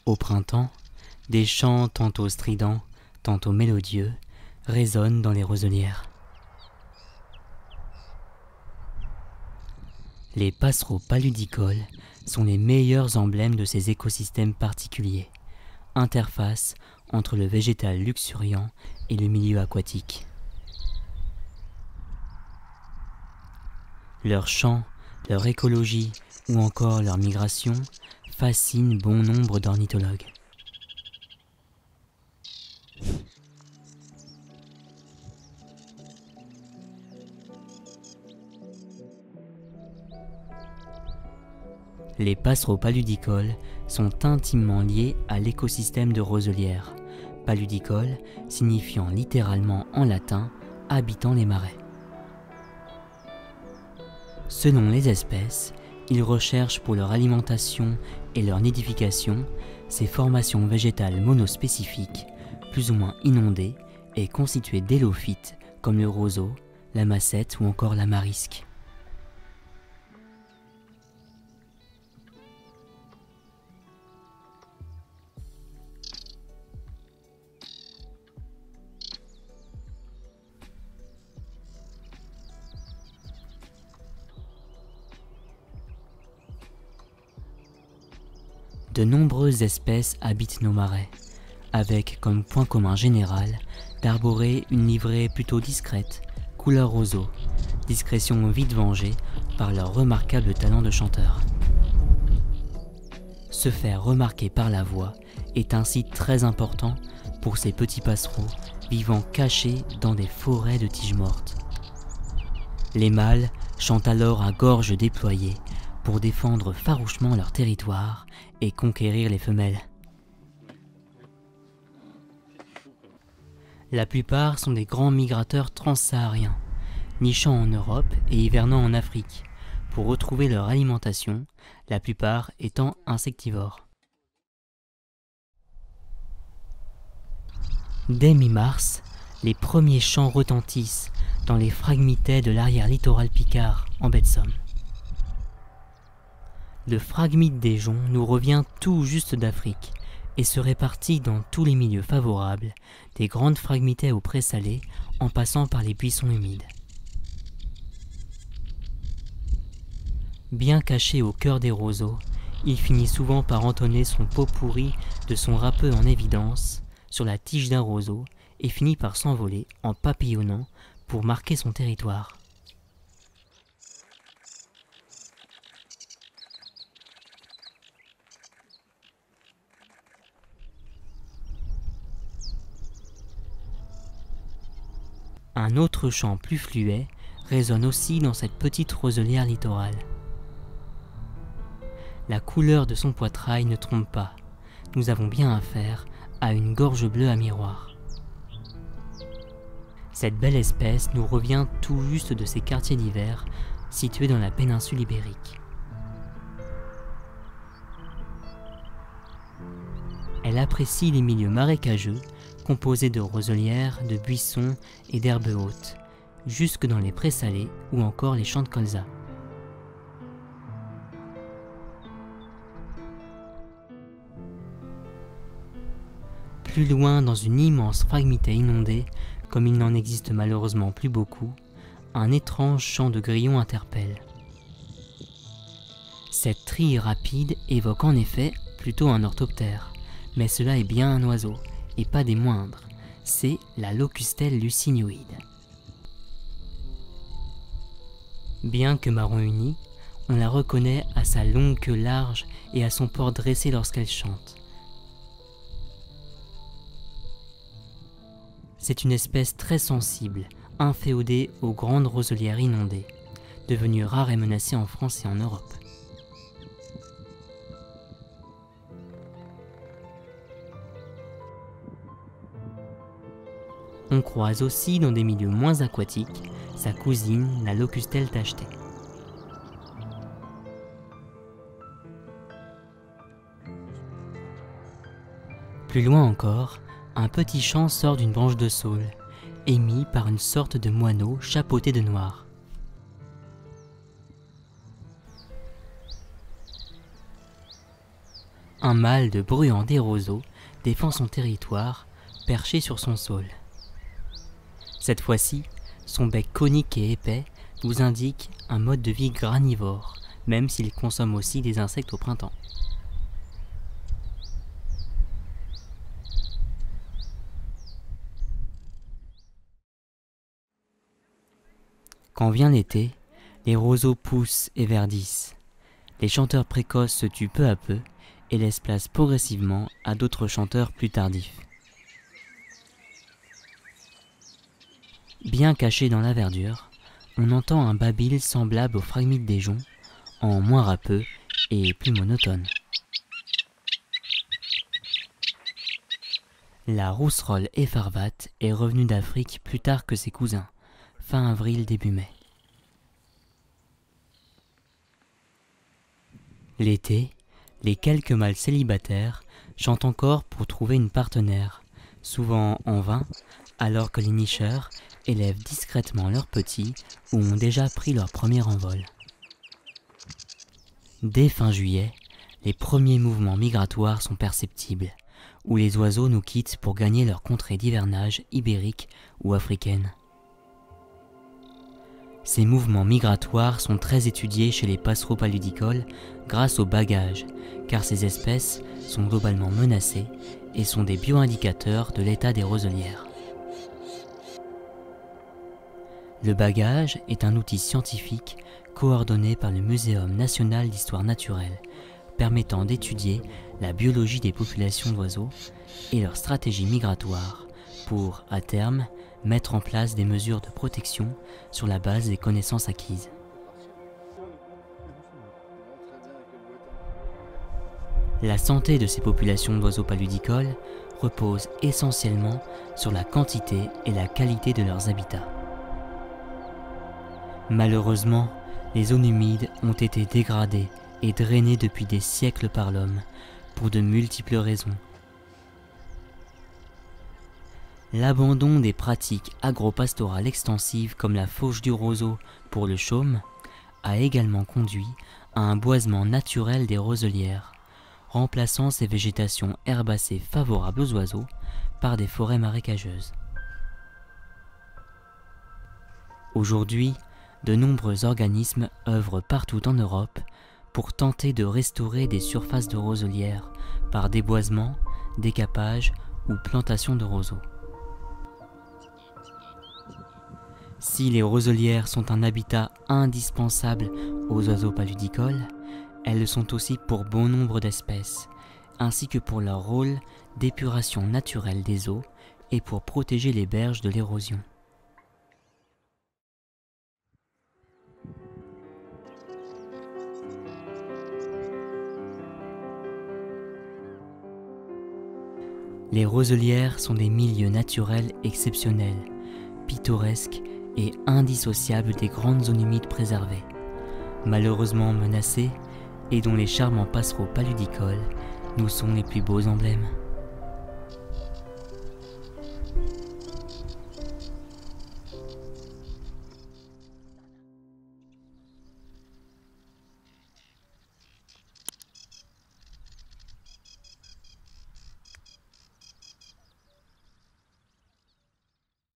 Au printemps, des chants tantôt stridents, tantôt mélodieux, résonnent dans les roselières. Les passereaux paludicoles sont les meilleurs emblèmes de ces écosystèmes particuliers, interface entre le végétal luxuriant et le milieu aquatique. Leurs chants, leur écologie ou encore leur migration fascinent bon nombre d'ornithologues. Les passereaux paludicoles sont intimement liés à l'écosystème de roselières, paludicole signifiant littéralement en latin « habitant les marais ». Selon les espèces, ils recherchent pour leur alimentation et leur nidification ces formations végétales monospécifiques, plus ou moins inondées et constituées d'hélophytes comme le roseau, la macette ou encore la marisque. De nombreuses espèces habitent nos marais, avec comme point commun général d'arborer une livrée plutôt discrète, couleur roseau, discrétion vite vengée par leur remarquable talent de chanteur. Se faire remarquer par la voix est ainsi très important pour ces petits passereaux vivant cachés dans des forêts de tiges mortes. Les mâles chantent alors à gorge déployée pour défendre farouchement leur territoire et conquérir les femelles. La plupart sont des grands migrateurs transsahariens, nichant en Europe et hivernant en Afrique, pour retrouver leur alimentation, la plupart étant insectivores. Dès mi-mars, les premiers chants retentissent dans les phragmités de l'arrière-littoral picard en baie de Somme. Le phragmite des joncs nous revient tout juste d'Afrique et se répartit dans tous les milieux favorables, des grandes phragmitées aux présalés en passant par les buissons humides. Bien caché au cœur des roseaux, il finit souvent par entonner son pot pourri de son râpeux en évidence sur la tige d'un roseau et finit par s'envoler en papillonnant pour marquer son territoire. Un autre chant plus fluet résonne aussi dans cette petite roselière littorale. La couleur de son poitrail ne trompe pas. Nous avons bien affaire à une gorge bleue à miroir. Cette belle espèce nous revient tout juste de ses quartiers d'hiver situés dans la péninsule ibérique. Elle apprécie les milieux marécageux composés de roselières, de buissons et d'herbes hautes, jusque dans les prés salés ou encore les champs de colza. Plus loin, dans une immense phragmitée inondée, comme il n'en existe malheureusement plus beaucoup, un étrange chant de grillons interpelle. Cette trille rapide évoque en effet plutôt un orthoptère, mais cela est bien un oiseau, et pas des moindres, c'est la locustelle lucignoïde. Bien que marron uni, on la reconnaît à sa longue queue large et à son port dressé lorsqu'elle chante. C'est une espèce très sensible, inféodée aux grandes roselières inondées, devenue rare et menacée en France et en Europe. On croise aussi dans des milieux moins aquatiques sa cousine, la locustelle tachetée. Plus loin encore, un petit chant sort d'une branche de saule, émis par une sorte de moineau chapeauté de noir. un mâle de Bruant des roseaux défend son territoire, perché sur son saule. Cette fois-ci, son bec conique et épais nous indique un mode de vie granivore, même s'il consomme aussi des insectes au printemps. Quand vient l'été, les roseaux poussent et verdissent. Les chanteurs précoces se tuent peu à peu et laissent place progressivement à d'autres chanteurs plus tardifs. Bien caché dans la verdure, on entend un babil semblable au phragmite des joncs, en moins râpeux et plus monotone. La rousserolle effarvate est revenue d'Afrique plus tard que ses cousins, fin avril début mai. L'été, les quelques mâles célibataires chantent encore pour trouver une partenaire, souvent en vain, alors que les nicheurs élèvent discrètement leurs petits ou ont déjà pris leur premier envol. Dès fin juillet, les premiers mouvements migratoires sont perceptibles, où les oiseaux nous quittent pour gagner leur contrée d'hivernage ibérique ou africaine. Ces mouvements migratoires sont très étudiés chez les passereaux paludicoles grâce au bagage, car ces espèces sont globalement menacées et sont des bioindicateurs de l'état des roselières. Le bagage est un outil scientifique coordonné par le Muséum national d'histoire naturelle, permettant d'étudier la biologie des populations d'oiseaux et leur stratégie migratoire pour, à terme, mettre en place des mesures de protection sur la base des connaissances acquises. La santé de ces populations d'oiseaux paludicoles repose essentiellement sur la quantité et la qualité de leurs habitats. Malheureusement, les zones humides ont été dégradées et drainées depuis des siècles par l'homme, pour de multiples raisons. L'abandon des pratiques agro-pastorales extensives comme la fauche du roseau pour le chaume a également conduit à un boisement naturel des roselières, remplaçant ces végétations herbacées favorables aux oiseaux par des forêts marécageuses. Aujourd'hui, de nombreux organismes œuvrent partout en Europe pour tenter de restaurer des surfaces de roselières par déboisement, décapage ou plantation de roseaux. Si les roselières sont un habitat indispensable aux oiseaux paludicoles, elles le sont aussi pour bon nombre d'espèces, ainsi que pour leur rôle d'épuration naturelle des eaux et pour protéger les berges de l'érosion. Les roselières sont des milieux naturels exceptionnels, pittoresques et indissociables des grandes zones humides préservées, malheureusement menacées et dont les charmants passereaux paludicoles nous sont les plus beaux emblèmes.